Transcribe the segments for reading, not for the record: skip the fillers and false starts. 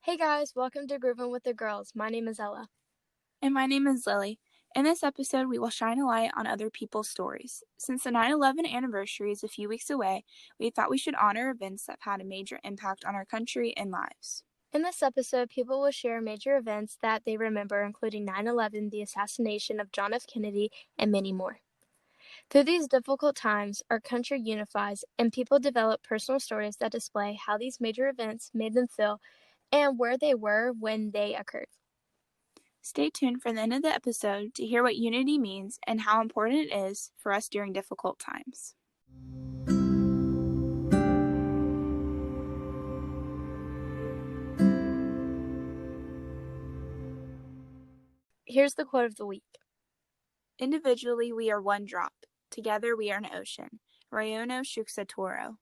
Hey guys, welcome to Groovin' with the Girls. My name is Ella. And my name is Lily. In this episode, we will shine a light on other people's stories. Since the 9/11 anniversary is a few weeks away, we thought we should honor events that have had a major impact on our country and lives. In this episode, people will share major events that they remember, including 9/11, the assassination of John F. Kennedy, and many more. Through these difficult times, our country unifies, and people develop personal stories that display how these major events made them feel and where they were when they occurred. Stay tuned for the end of the episode to hear what unity means and how important it is for us during difficult times. Here's the quote of the week. Individually, we are one drop. Together, we are an ocean. Ryono Shuksatoro.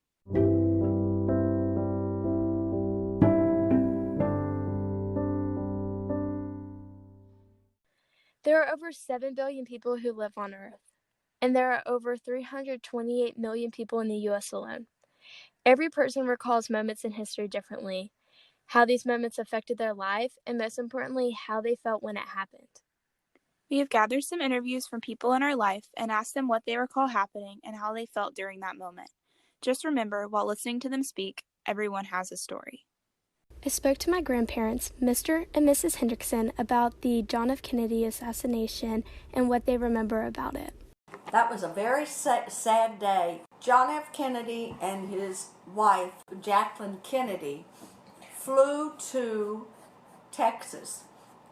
There are over 7 billion people who live on Earth, and there are over 328 million people in the U.S. alone. Every person recalls moments in history differently, how these moments affected their life, and most importantly, how they felt when it happened. We have gathered some interviews from people in our life and asked them what they recall happening and how they felt during that moment. Just remember, while listening to them speak, everyone has a story. I spoke to my grandparents, Mr. and Mrs. Hendrickson, about the John F. Kennedy assassination and what they remember about it. That was a very sad day. John F. Kennedy and his wife, Jacqueline Kennedy, flew to Texas,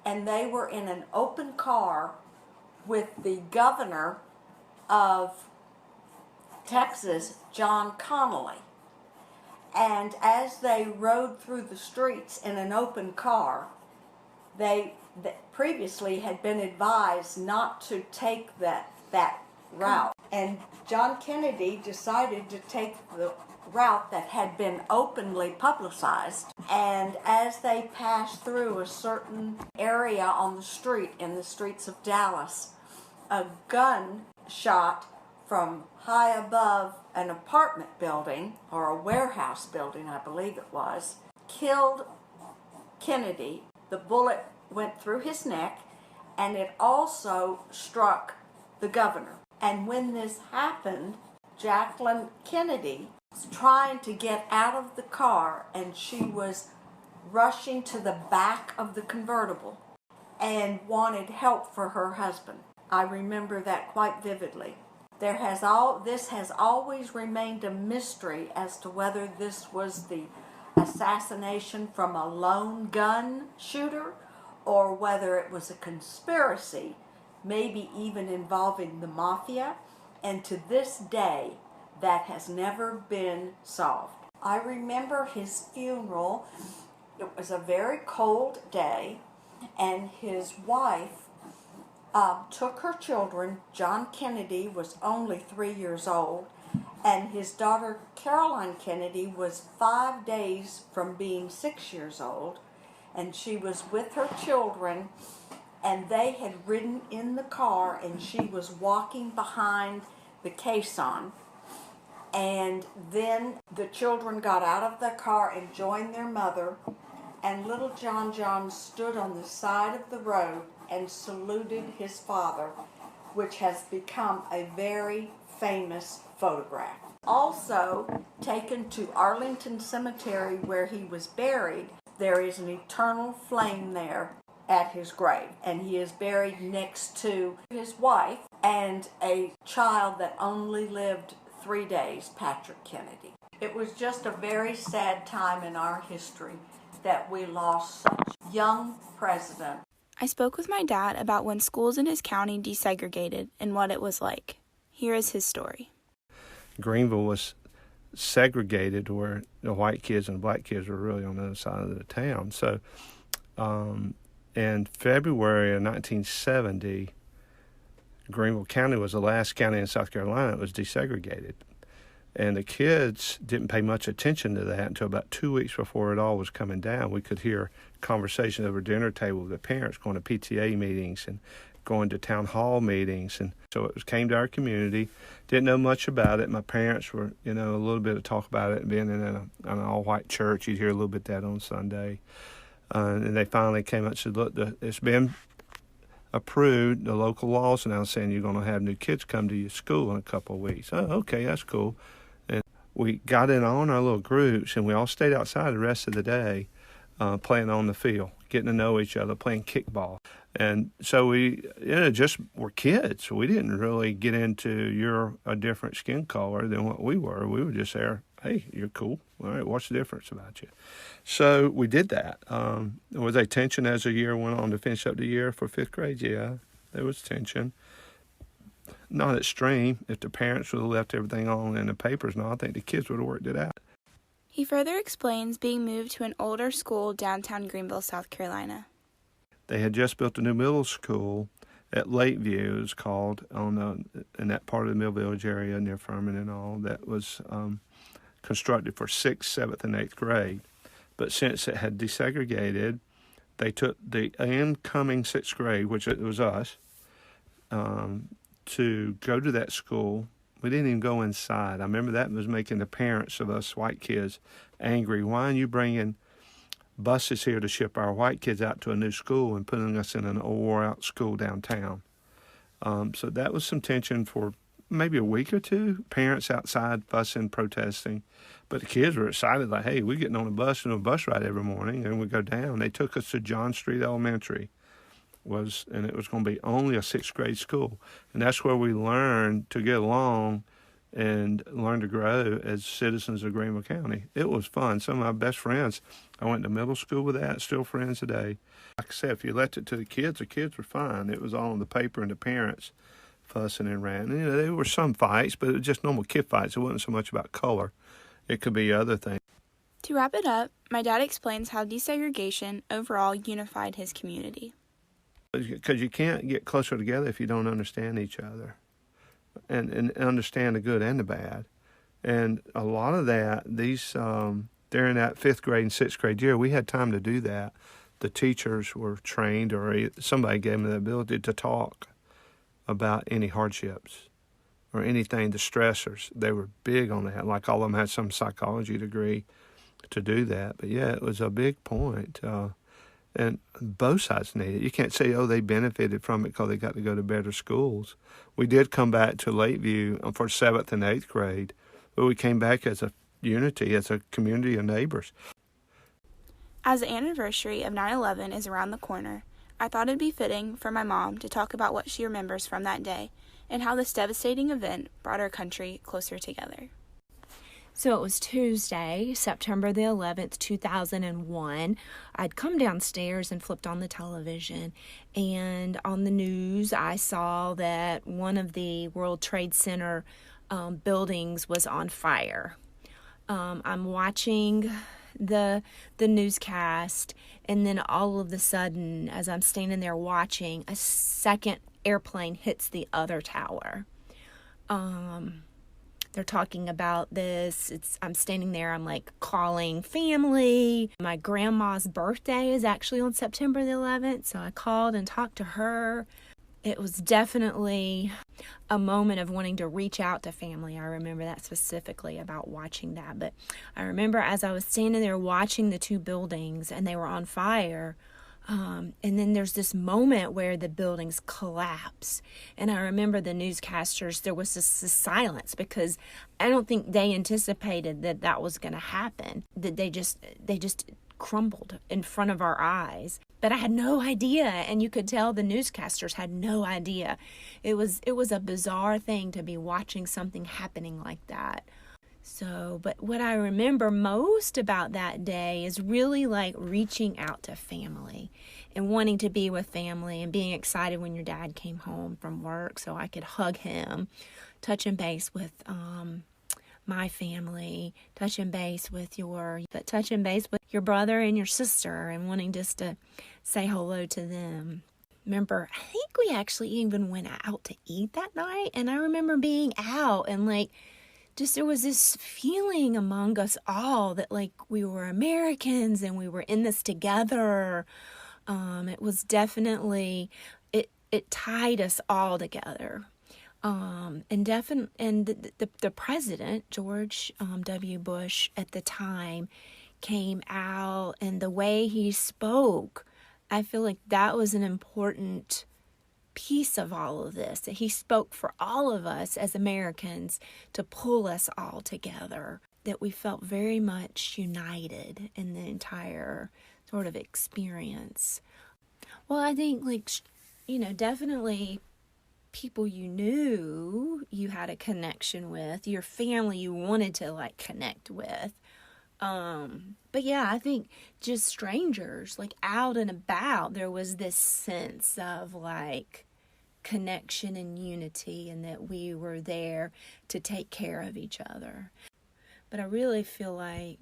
and they were in an open car with the governor of Texas, John Connally. And as they rode through the streets in an open car, they previously had been advised not to take that route. And John Kennedy decided to take the route that had been openly publicized. And as they passed through a certain area on the street, in the streets of Dallas, a gun shot from high above an apartment building, or a warehouse building, I believe it was, killed Kennedy. The bullet went through his neck, and it also struck the governor. And when this happened, Jacqueline Kennedy was trying to get out of the car, and she was rushing to the back of the convertible and wanted help for her husband. I remember that quite vividly. This has always remained a mystery as to whether this was the assassination from a lone gun shooter or whether it was a conspiracy, maybe even involving the mafia, and to this day, that has never been solved. I remember his funeral. It was a very cold day, and his wife took her children. John Kennedy was only 3 years old, and his daughter Caroline Kennedy was 5 days from being 6 years old, and she was with her children, and they had ridden in the car, and she was walking behind the caisson. And then the children got out of the car and joined their mother, and little John stood on the side of the road and saluted his father, which has become a very famous photograph. Also, taken to Arlington Cemetery where he was buried, there is an eternal flame there at his grave, and he is buried next to his wife and a child that only lived 3 days, Patrick Kennedy. It was just a very sad time in our history that we lost such a young president. I spoke with my dad about when schools in his county desegregated and what it was like. Here is his story. Greenville was segregated where the white kids and the black kids were really on the other side of the town. So in February of 1970, Greenville County was the last county in South Carolina that was desegregated. And the kids didn't pay much attention to that until about 2 weeks before it all was coming down. We could hear conversations over dinner table with the parents going to PTA meetings and going to town hall meetings. And so it came to our community. Didn't know much about it. My parents were, a little bit of talk about it. Being in an all-white church, you'd hear a little bit of that on Sunday. And they finally came out and said, look, it's been approved, the local laws are now saying you're going to have new kids come to your school in a couple of weeks. Oh, okay, that's cool. And we got in all in our little groups, and we all stayed outside the rest of the day playing on the field, getting to know each other, playing kickball. And so we just were kids. We didn't really get into you're a different skin color than what we were. We were just there, hey, you're cool. All right, what's the difference about you? So we did that. Was there tension as the year went on to finish up the year for fifth grade? Yeah, there was tension. Not extreme. If the parents would have left everything on in the papers, I think the kids would have worked it out. He further explains being moved to an older school downtown Greenville, South Carolina. They had just built a new middle school at Lakeview, it was called, in that part of the Mill Village area near Furman and all, that was constructed for 6th, 7th, and 8th grade. But since it had desegregated, they took the incoming 6th grade, which it was us, to go to that school. We didn't even go inside. I remember that was making the parents of us white kids angry. Why are you bringing buses here to ship our white kids out to a new school and putting us in an old wore-out school downtown? So that was some tension for maybe a week or two. Parents outside fussing, protesting. But the kids were excited, like, hey, we're getting on a bus and a bus ride every morning, and we go down. They took us to John Street Elementary, and it was going to be only a 6th grade school. And that's where we learned to get along and learn to grow as citizens of Greenville County. It was fun. Some of my best friends, I went to middle school with that, still friends today. Like I said, if you left it to the kids were fine. It was all on the paper and the parents fussing and ranting. There were some fights, but it was just normal kid fights. It wasn't so much about color. It could be other things. To wrap it up, my dad explains how desegregation overall unified his community. Because you can't get closer together if you don't understand each other and understand the good and the bad. And a lot of that, during that 5th grade and 6th grade year, we had time to do that. The teachers were trained, or somebody gave them the ability to talk about any hardships or anything, the stressors. They were big on that. Like all of them had some psychology degree to do that. But yeah, it was a big point. And both sides need it. You can't say, oh, they benefited from it because they got to go to better schools. We did come back to Lakeview for 7th and 8th grade, but we came back as a unity, as a community of neighbors. As the anniversary of 9/11 is around the corner, I thought it'd be fitting for my mom to talk about what she remembers from that day and how this devastating event brought our country closer together. So it was Tuesday, September the 11th, 2001. I'd come downstairs and flipped on the television, and on the news I saw that one of the World Trade Center buildings was on fire. I'm watching the newscast, and then all of a sudden, as I'm standing there watching, a second airplane hits the other tower. They're talking about this. I'm standing there, I'm like calling family. My grandma's birthday is actually on September the 11th, so I called and talked to her. It was definitely a moment of wanting to reach out to family. I remember that specifically about watching that. But I remember as I was standing there watching the two buildings and they were on fire, and then there's this moment where the buildings collapse. And I remember the newscasters, there was this silence because I don't think they anticipated that was going to happen. That they just crumbled in front of our eyes. But I had no idea, and you could tell the newscasters had no idea. It was a bizarre thing to be watching something happening like that. So, but what I remember most about that day is really like reaching out to family and wanting to be with family and being excited when your dad came home from work so I could hug him, touching base with my family, touching base with your brother and your sister and wanting just to say hello to them. Remember, I think we actually even went out to eat that night, and I remember being out and like just there was this feeling among us all that like we were Americans and we were in this together. It was definitely, it tied us all together. And the president, George W. Bush at the time, came out and the way he spoke, I feel like that was an important piece of all of this, that he spoke for all of us as Americans to pull us all together, that we felt very much united in the entire sort of experience. Well, I think, like, definitely people you knew you had a connection with, your family you wanted to, like, connect with. But yeah, I think just strangers, like, out and about, there was this sense of, like, connection and unity, and that we were there to take care of each other. But I really feel like,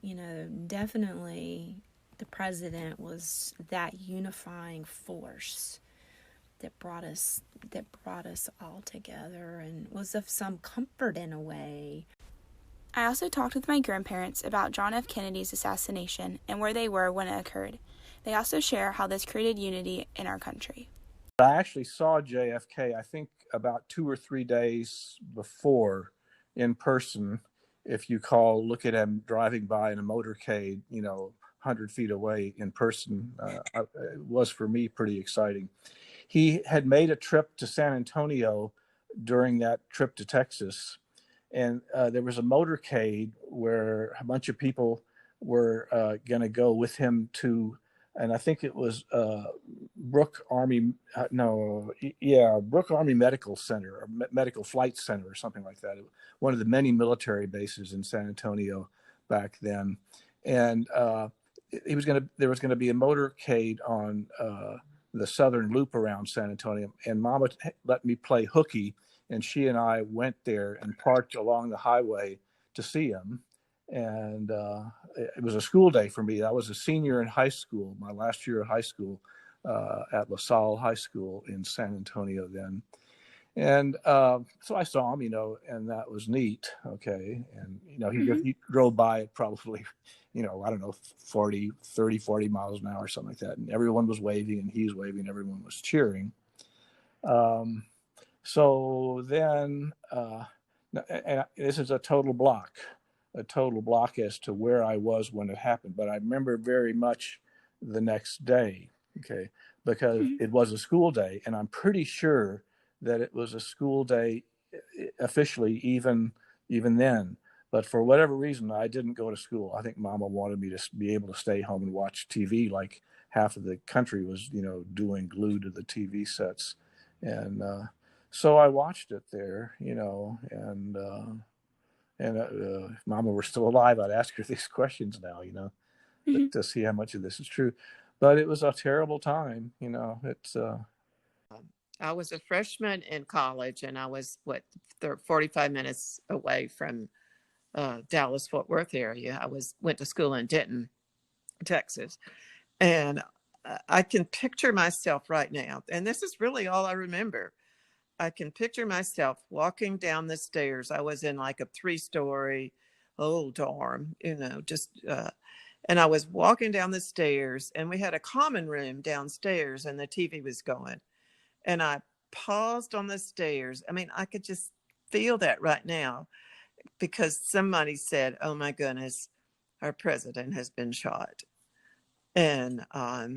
definitely the president was that unifying force that brought us all together and was of some comfort in a way. I also talked with my grandparents about John F. Kennedy's assassination and where they were when it occurred. They also share how this created unity in our country. I actually saw JFK, I think, about 2 or 3 days before in person. If you look at him driving by in a motorcade, 100 feet away in person, it was for me pretty exciting. He had made a trip to San Antonio during that trip to Texas. And there was a motorcade where a bunch of people were going to go with him to, and I think it was Brooke Army Medical Center, or Medical Flight Center, or something like that. One of the many military bases in San Antonio back then. And there was going to be a motorcade on the southern loop around San Antonio, and Mama let me play hooky. And she and I went there and parked along the highway to see him. And it was a school day for me. I was a senior in high school, my last year of high school at La Salle High School in San Antonio then. And so I saw him, and that was neat. Okay. And, he drove by it probably, I don't know, 40 miles an hour, something like that. And everyone was waving, and he's waving, everyone was cheering. So then, and this is a total block as to where I was when it happened. But I remember very much the next day, okay, because it was a school day, and I'm pretty sure that it was a school day officially even then. But for whatever reason, I didn't go to school. I think Mama wanted me to be able to stay home and watch TV like half of the country was, doing, glued to the TV sets. And so I watched it there, and if Mama were still alive, I'd ask her these questions now, to see how much of this is true. But it was a terrible time, it's... I was a freshman in college, and I was 45 minutes away from Dallas Fort Worth area. I went to school in Denton, Texas, and I can picture myself right now, and this is really all I remember. I can picture myself walking down the stairs. I was in like a 3-story old dorm, and I was walking down the stairs, and we had a common room downstairs, and the TV was going. And I paused on the stairs. I mean, I could just feel that right now, because somebody said, "Oh my goodness, our president has been shot." And I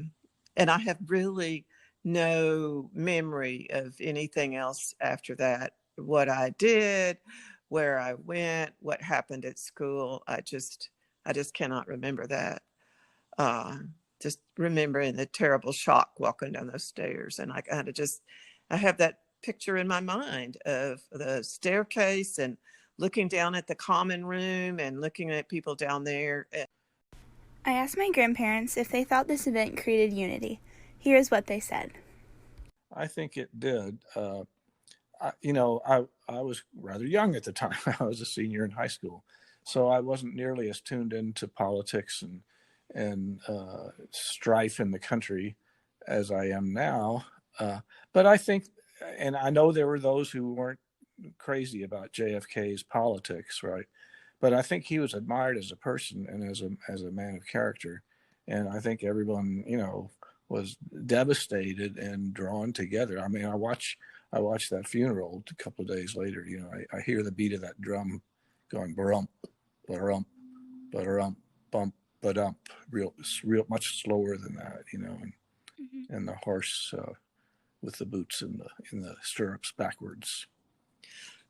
have really no memory of anything else after that. What I did, where I went, what happened at school, I just cannot remember that. Just remembering the terrible shock walking down those stairs. And I have that picture in my mind of the staircase and looking down at the common room and looking at people down there. I asked my grandparents if they thought this event created unity. Here's what they said. I think it did. I was rather young at the time. I was a senior in high school, so I wasn't nearly as tuned into politics and strife in the country as I am now. But I think, and I know there were those who weren't crazy about JFK's politics, right? But I think he was admired as a person and as a man of character. And I think everyone, was devastated and drawn together. I mean, I watched that funeral a couple of days later. I hear the beat of that drum going ba-rump, ba-rump, ba-rump, bump, but real much slower than that, and the horse with the boots in the stirrups backwards.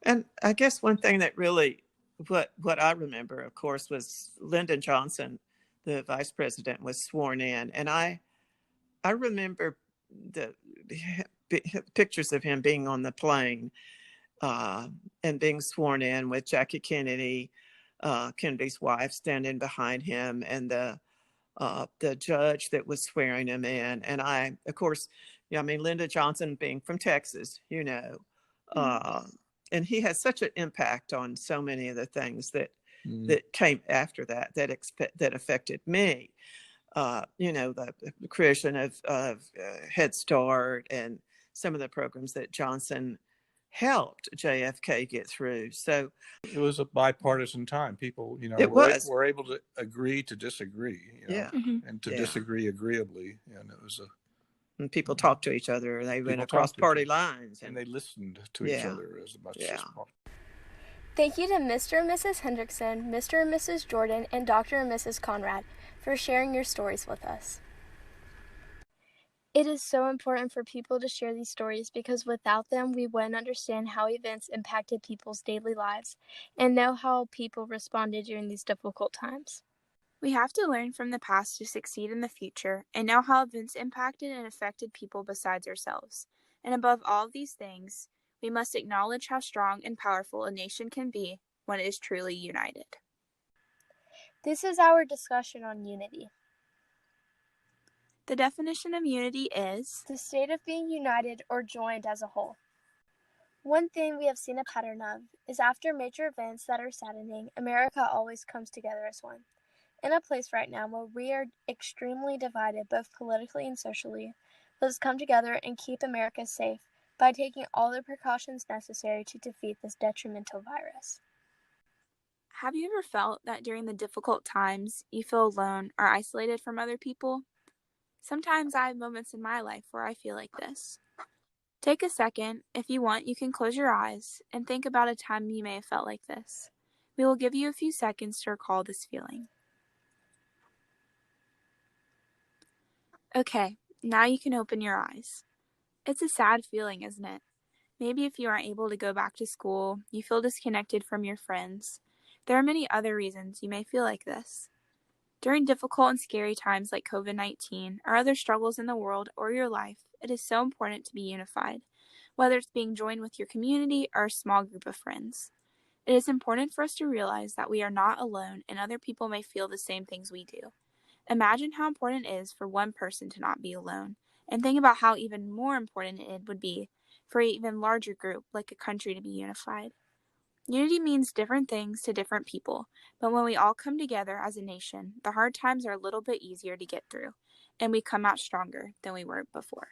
And I guess one thing that really, what I remember, of course, was Lyndon Johnson, the vice president, was sworn in, and I remember the pictures of him being on the plane and being sworn in with Jackie Kennedy, Kennedy's wife, standing behind him, and the judge that was swearing him in. And I, of course, Lyndon Johnson being from Texas, and he has such an impact on so many of the things that came after that affected me. The creation of Head Start and some of the programs that Johnson helped JFK get through. So it was a bipartisan time. People, were able to agree to disagree, and to disagree agreeably. And it was and people talked to each other. They went across party lines. And they listened to each other as much as possible. Thank you to Mr. and Mrs. Hendrickson, Mr. and Mrs. Jordan, and Dr. and Mrs. Conrad for sharing your stories with us. It is so important for people to share these stories because without them, we wouldn't understand how events impacted people's daily lives and know how people responded during these difficult times. We have to learn from the past to succeed in the future and know how events impacted and affected people besides ourselves. And above all of these things, we must acknowledge how strong and powerful a nation can be when it is truly united. This is our discussion on unity. The definition of unity is the state of being united or joined as a whole. One thing we have seen a pattern of is after major events that are saddening, America always comes together as one. In a place right now where we are extremely divided both politically and socially, let's come together and keep America safe by taking all the precautions necessary to defeat this detrimental virus. Have you ever felt that during the difficult times you feel alone or isolated from other people? Sometimes I have moments in my life where I feel like this. Take a second. If you want, you can close your eyes and think about a time you may have felt like this. We will give you a few seconds to recall this feeling. Okay, now you can open your eyes. It's a sad feeling, isn't it? Maybe if you aren't able to go back to school, you feel disconnected from your friends. There are many other reasons you may feel like this. During difficult and scary times like COVID-19 or other struggles in the world or your life, it is so important to be unified, whether it's being joined with your community or a small group of friends. It is important for us to realize that we are not alone and other people may feel the same things we do. Imagine how important it is for one person to not be alone, and think about how even more important it would be for an even larger group, like a country, to be unified. Unity means different things to different people, but when we all come together as a nation, the hard times are a little bit easier to get through, and we come out stronger than we were before.